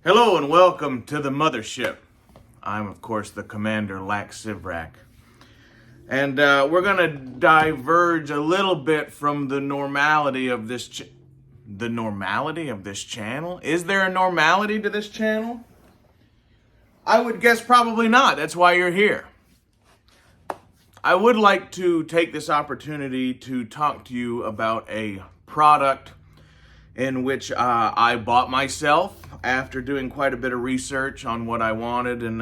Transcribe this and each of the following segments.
Hello and welcome to the mothership. I'm, of course, the Commander Lax Sivrak. And we're going to diverge a little bit from the normality of this the normality of this channel? Is there a normality to this channel? I would guess probably not. That's why you're here. I would like to take this opportunity to talk to you about a product in which I bought myself after doing quite a bit of research on what I wanted and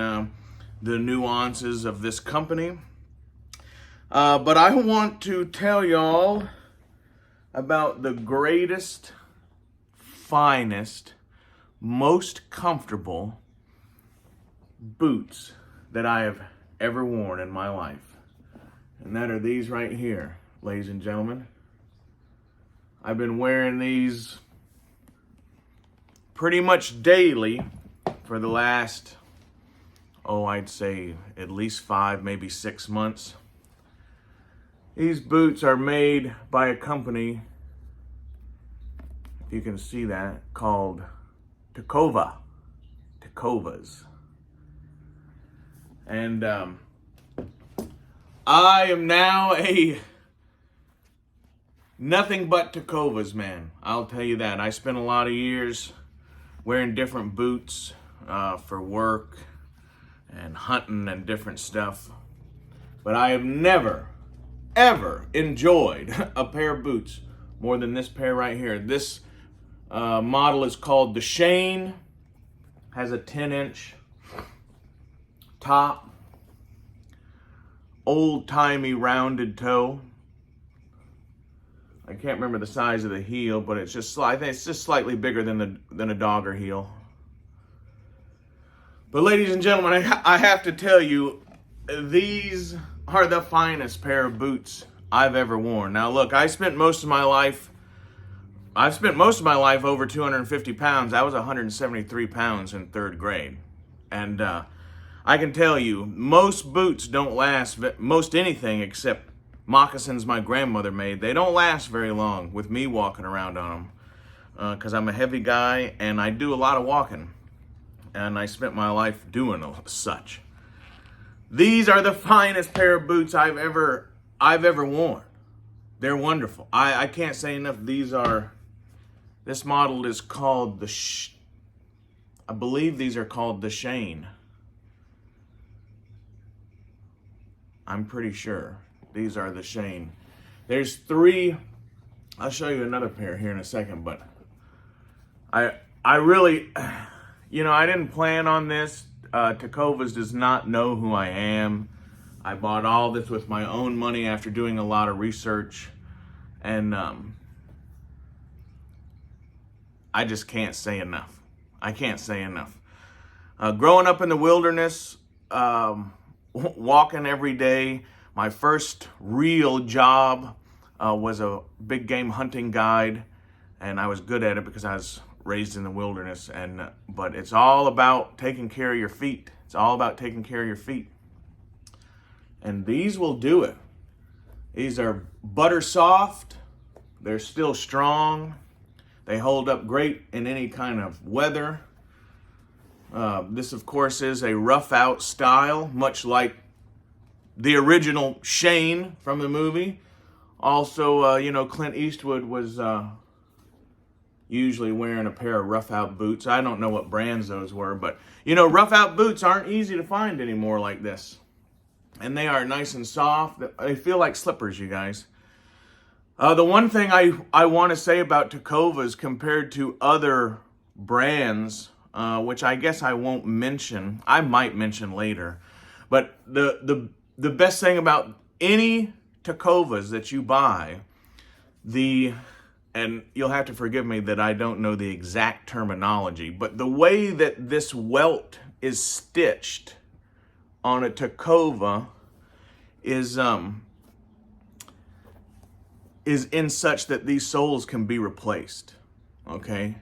the nuances of this company. But I want to tell y'all about the greatest, finest, most comfortable boots that I have ever worn in my life. And that are these right here, ladies and gentlemen. I've been wearing these pretty much daily for the last, I'd say at least 5, maybe 6 months. These boots are made by a company, if you can see that, called Tecova. Tecovas. And I am now a nothing but Tecovas man. I'll tell you that. I spent a lot of years wearing different boots for work and hunting and different stuff. But I have never, ever enjoyed a pair of boots more than this pair right here. This model is called the Shane. Has a 10-inch top. Old-timey rounded toe. I can't remember the size of the heel, but it's just I think it's just slightly bigger than a dogger heel. But ladies and gentlemen, I have to tell you, these are the finest pair of boots I've ever worn. Now look, I've spent most of my life over 250 pounds. I was 173 pounds in 3rd grade. And I can tell you, most boots don't last, most anything except moccasins my grandmother made, they don't last very long with me walking around on them. Because I'm a heavy guy and I do a lot of walking. And I spent my life doing such. These are the finest pair of boots I've ever worn. They're wonderful. I can't say enough. This model is called I believe these are called the Shane. I'm pretty sure. These are the Shane. There's 3. I'll show you another pair here in a second, but I really, I didn't plan on this. Tecovas does not know who I am. I bought all this with my own money after doing a lot of research, and I just can't say enough. I can't say enough. Growing up in the wilderness, walking every day, my first real job was a big game hunting guide, and I was good at it because I was raised in the wilderness. But it's all about taking care of your feet. It's all about taking care of your feet. And these will do it. These are butter soft. They're still strong. They hold up great in any kind of weather. This, of course, is a rough out style, much like the original Shane from the movie. Also, Clint Eastwood was usually wearing a pair of rough out boots. I don't know what brands those were, but, rough out boots aren't easy to find anymore like this. And they are nice and soft. They feel like slippers, you guys. The one thing I want to say about Tecovas compared to other brands, which I guess I won't mention, I might mention later, but the best thing about any Tecovas that you buy, and you'll have to forgive me that I don't know the exact terminology, but the way that this welt is stitched on a Tecova is in such that these soles can be replaced, okay?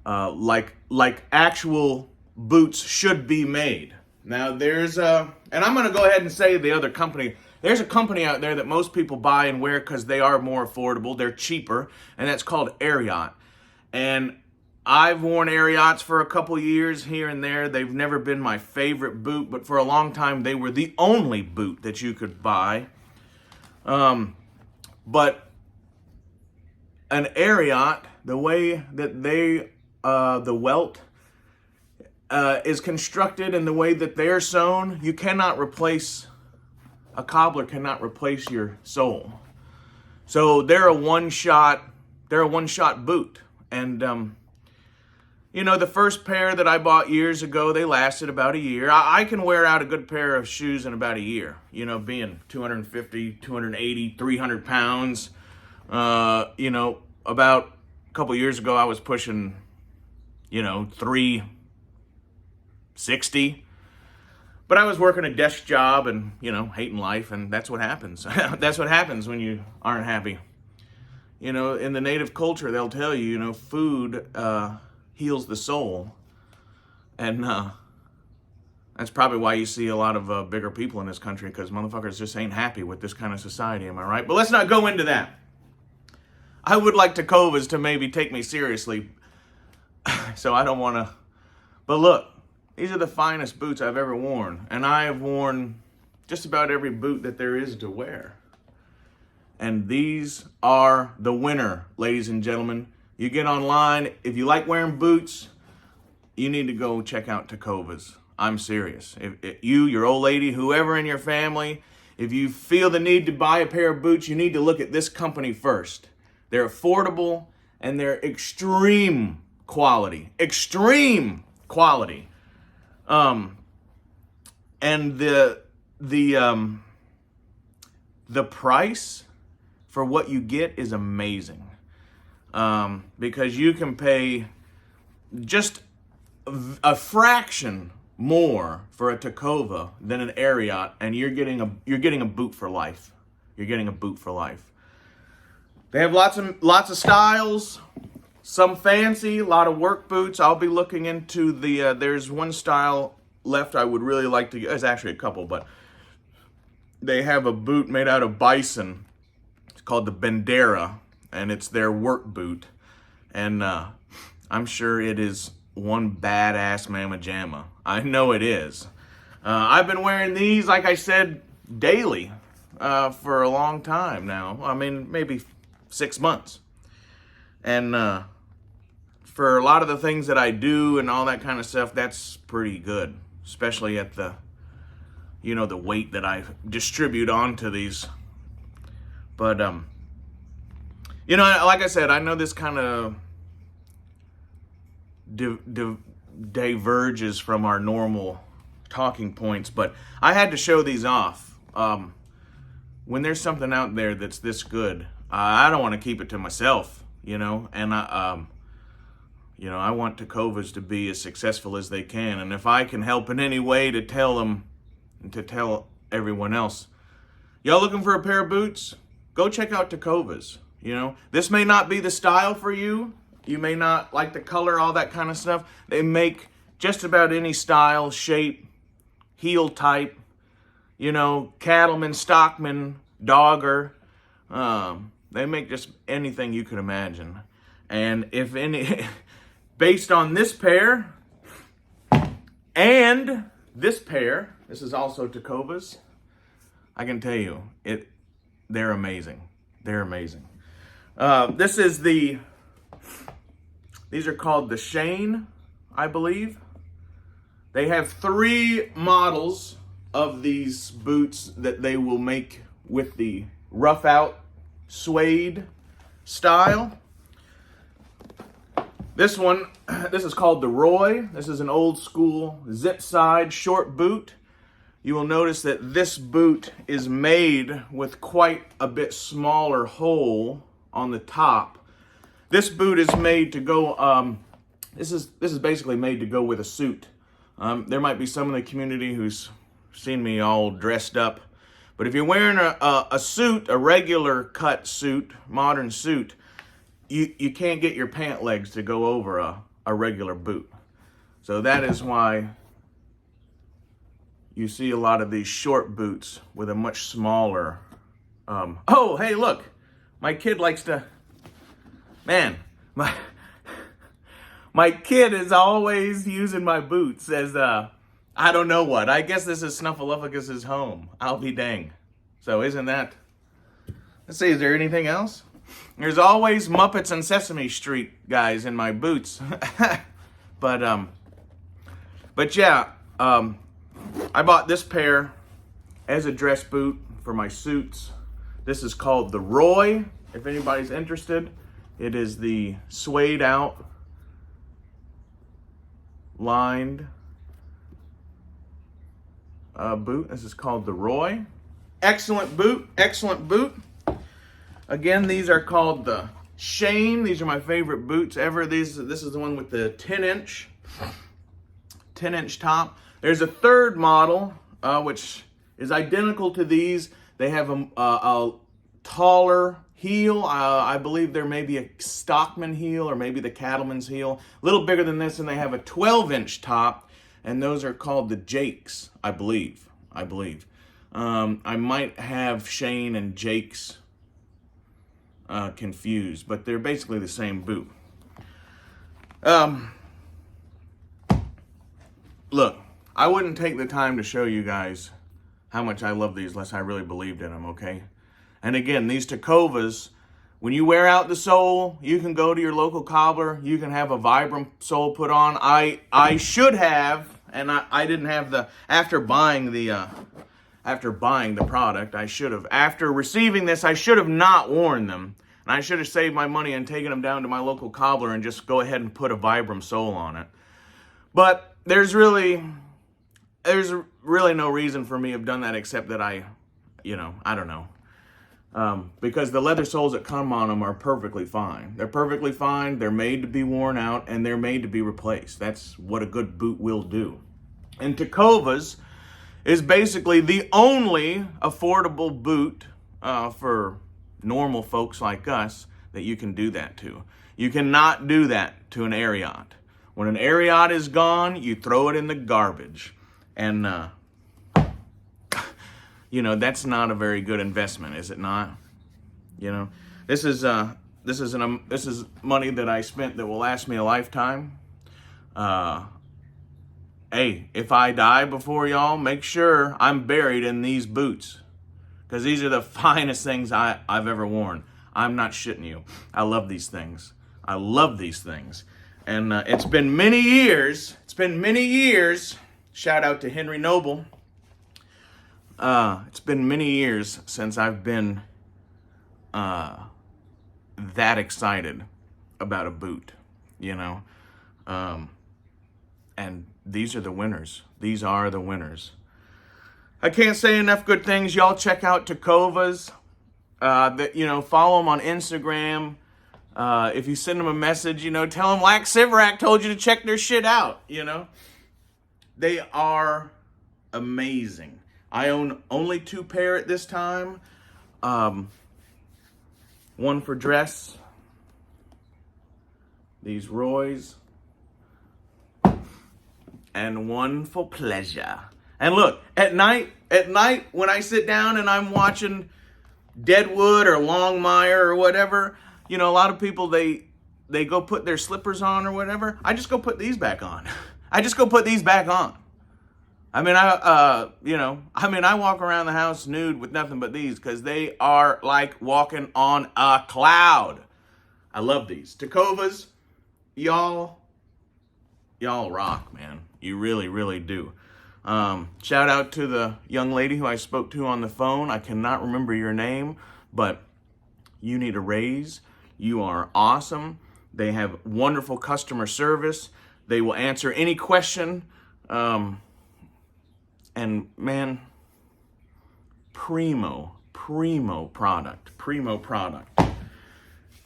Like actual boots should be made. Now there's and I'm going to go ahead and say the other company. There's a company out there that most people buy and wear because they are more affordable. They're cheaper, and that's called Ariat. And I've worn Ariats for a couple years here and there. They've never been my favorite boot, but for a long time they were the only boot that you could buy. But an Ariat, the way that the welt is constructed and the way that they're sewn, a cobbler cannot replace your sole. So they're a one-shot boot. And, the first pair that I bought years ago, they lasted about a year. I can wear out a good pair of shoes in about a year, being 250, 280, 300 pounds. About a couple years ago, I was pushing, 360. But I was working a desk job and, hating life, and that's what happens. That's what happens when you aren't happy. In the native culture, they'll tell you, food heals the soul. And that's probably why you see a lot of bigger people in this country, because motherfuckers just ain't happy with this kind of society, am I right? But let's not go into that. I would like Tecovas to maybe take me seriously, so I don't want to. But look, these are the finest boots I've ever worn, and I have worn just about every boot that there is to wear. And these are the winner, ladies and gentlemen. You get online, if you like wearing boots, you need to go check out Tecovas. I'm serious. If you, your old lady, whoever in your family, if you feel the need to buy a pair of boots, you need to look at this company first. They're affordable and they're extreme quality. Extreme quality. And the price for what you get is amazing. Because you can pay just a fraction more for a Tecova than an Ariat, and you're getting a boot for life. You're getting a boot for life. They have lots of styles, some fancy, a lot of work boots. I'll be looking into there's one style left I would really like to get. There's actually a couple, but they have a boot made out of bison. It's called the Bandera, and it's their work boot. And I'm sure it is one badass mamma jamma. I know it is. I've been wearing these, like I said, daily for a long time now. I mean, maybe 6 months. And for a lot of the things that I do and all that kind of stuff, that's pretty good. Especially at the weight that I distribute onto these. But, like I said, I know this kind of diverges from our normal talking points, but I had to show these off. When there's something out there that's this good, I don't want to keep it to myself, and I want Tecovas to be as successful as they can. And if I can help in any way to tell them, and to tell everyone else, y'all looking for a pair of boots? Go check out Tecovas. This may not be the style for you. You may not like the color, all that kind of stuff. They make just about any style, shape, heel type, cattleman, stockman, dogger. They make just anything you could imagine. And if any, based on this pair and this pair, this is also Tecovas, I can tell you, they're amazing. They're amazing. These are called the Shane, I believe. They have 3 models of these boots that they will make with the rough out suede style. This is called the Roy. This is an old school zip side short boot. You will notice that this boot is made with quite a bit smaller hole on the top. This boot is made to go, this is basically made to go with a suit. There might be some in the community who's seen me all dressed up, but if you're wearing a suit, a regular cut suit, modern suit, you can't get your pant legs to go over a regular boot. So that is why you see a lot of these short boots with a much smaller, oh, hey, look, my kid likes to, man, My kid is always using my boots as I don't know what. I guess this is Snuffleupagus' home. I'll be dang. So isn't that? Let's see, is there anything else? There's always Muppets and Sesame Street guys in my boots. But yeah, I bought this pair as a dress boot for my suits. This is called the Roy, if anybody's interested. It is the suede out, lined boot. This is called the Roy. Excellent boot, excellent boot. Again, these are called the Shane. These are my favorite boots ever. This is the one with the 10-inch top. There's a third model, which is identical to these. They have a taller heel. I believe there may be a Stockman heel or maybe the Cattleman's heel. A little bigger than this, and they have a 12-inch top, and those are called the Jakes, I believe. I might have Shane and Jakes confused, but they're basically the same boot. Look, I wouldn't take the time to show you guys how much I love these unless I really believed in them, okay? And again, these Tecovas, when you wear out the sole, you can go to your local cobbler, you can have a Vibram sole put on. I should have, and I didn't have the, after buying the product, I should have. After receiving this, I should have not worn them. And I should have saved my money and taken them down to my local cobbler and just go ahead and put a Vibram sole on it. But there's really no reason for me to have done that except that I don't know. Because the leather soles that come on them are perfectly fine. They're perfectly fine. They're made to be worn out and they're made to be replaced. That's what a good boot will do. And Tecovas is basically the only affordable boot for normal folks like us that you can do that to. You cannot do that to an Ariat. When an Ariat is gone, you throw it in the garbage. And, that's not a very good investment, is it not? This is money that I spent that will last me a lifetime. Hey, if I die before y'all, make sure I'm buried in these boots. Because these are the finest things I've ever worn. I'm not shitting you. I love these things. I love these things. And it's been many years. Shout out to Henry Noble. It's been many years since I've been that excited about a boot, and these are the winners. These are the winners. I can't say enough good things. Y'all check out Tecovas. Follow them on Instagram. If you send them a message, tell them Lax Sivrak told you to check their shit out, They are amazing. I own only 2 pair at this time. One for dress. These Roys. And one for pleasure. And look, at night when I sit down and I'm watching Deadwood or Longmire or whatever, a lot of people, they go put their slippers on or whatever. I just go put these back on. I walk around the house nude with nothing but these because they are like walking on a cloud. I love these. Tecovas, y'all rock, man. You really, really do. Shout out to the young lady who I spoke to on the phone. I cannot remember your name, but you need a raise. You are awesome. They have wonderful customer service. They will answer any question. And man, primo product.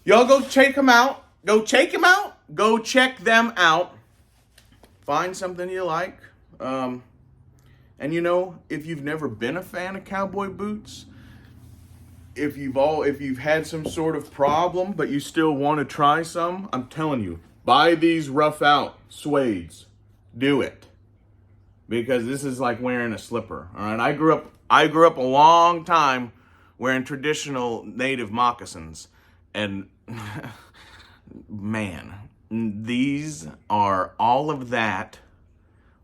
Y'all go check them out. Go check them out. Find something you like. And if you've never been a fan of cowboy boots, if you've had some sort of problem, but you still want to try some, I'm telling you, buy these rough out suedes. Do it. Because this is like wearing a slipper. All right. I grew up a long time wearing traditional native moccasins. And man, These are all of that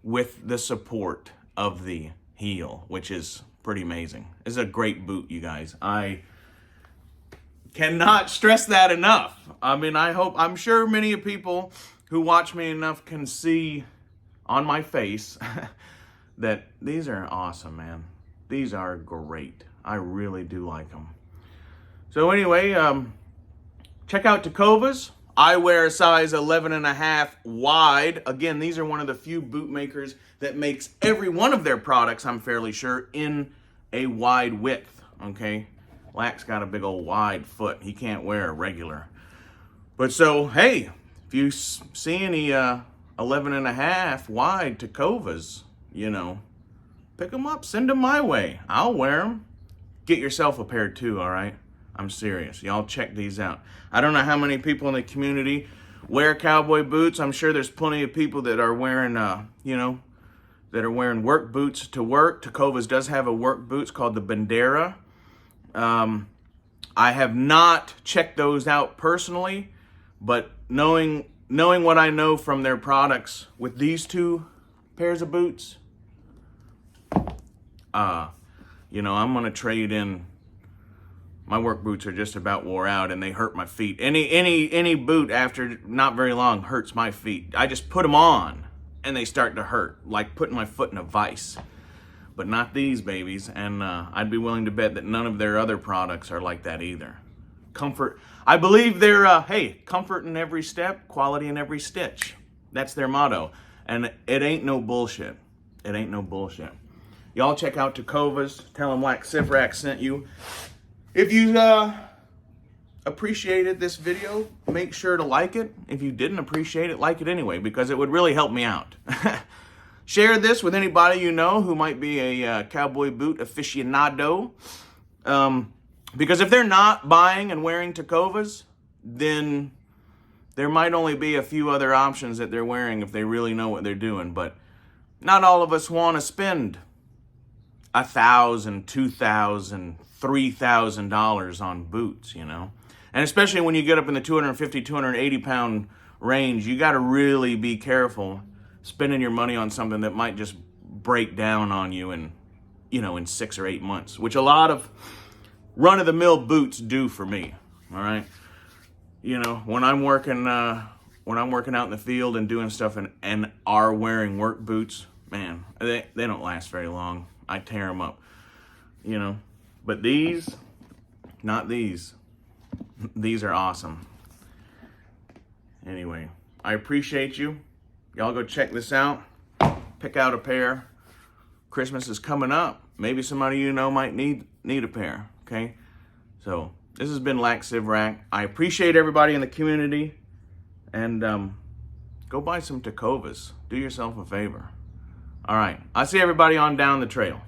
with the support of the heel, which is pretty amazing. It's a great boot, you guys. I cannot stress that enough. I mean, I'm sure many people who watch me enough can see on my face that these are awesome, man. These are great. I really do like them. So anyway, check out Tecovas. I wear a size 11.5 wide. Again, these are one of the few boot makers that makes every one of their products, I'm fairly sure, in a wide width, okay? Lack's got a big old wide foot. He can't wear a regular. But so, hey, if you see any 11.5 wide Tecovas, you know, pick them up, send them my way. I'll wear them. Get yourself a pair too, all right? I'm serious. Y'all check these out. I don't know how many people in the community wear cowboy boots. I'm sure there's plenty of people that are wearing, you know, that are wearing work boots to work. Tecovas does have a work boots called the Bandera. I have not checked those out personally, but knowing what I know from their products with these two pairs of boots, you know, I'm gonna trade in. My work boots are just about wore out and they hurt my feet. Any boot after not very long hurts my feet. I just put them on and they start to hurt, like putting my foot in a vise. But not these babies, and I'd be willing to bet that none of their other products are like that either. Comfort, I believe they're, hey, comfort in every step, quality in every stitch. That's their motto, and it ain't no bullshit. It ain't no bullshit. Y'all check out Tecovas, tell them Lack Sivrak sent you. If you appreciated this video, make sure to like it. If you didn't appreciate it, like it anyway, because it would really help me out. Share this with anybody you know who might be a cowboy boot aficionado. Because if they're not buying and wearing Tecovas, then there might only be a few other options that they're wearing if they really know what they're doing. But not all of us want to spend $1,000, $2,000, $3,000 on boots, you know. And especially when you get up in the 250, 280 pound range, you got to really be careful spending your money on something that might just break down on you in, you know, in 6 or 8 months, which a lot of run-of-the-mill boots do for me. All right, you know, when I'm working out in the field and doing stuff and are wearing work boots, man, they don't last very long. I tear them up, you know. But these, not these. These are awesome. Anyway, I appreciate you. Y'all go check this out. Pick out a pair. Christmas is coming up. Maybe somebody you know might need a pair, okay? So, this has been Lack Sivrak. I appreciate everybody in the community. And go buy some Tecovas. Do yourself a favor. All right. I'll see everybody on down the trail.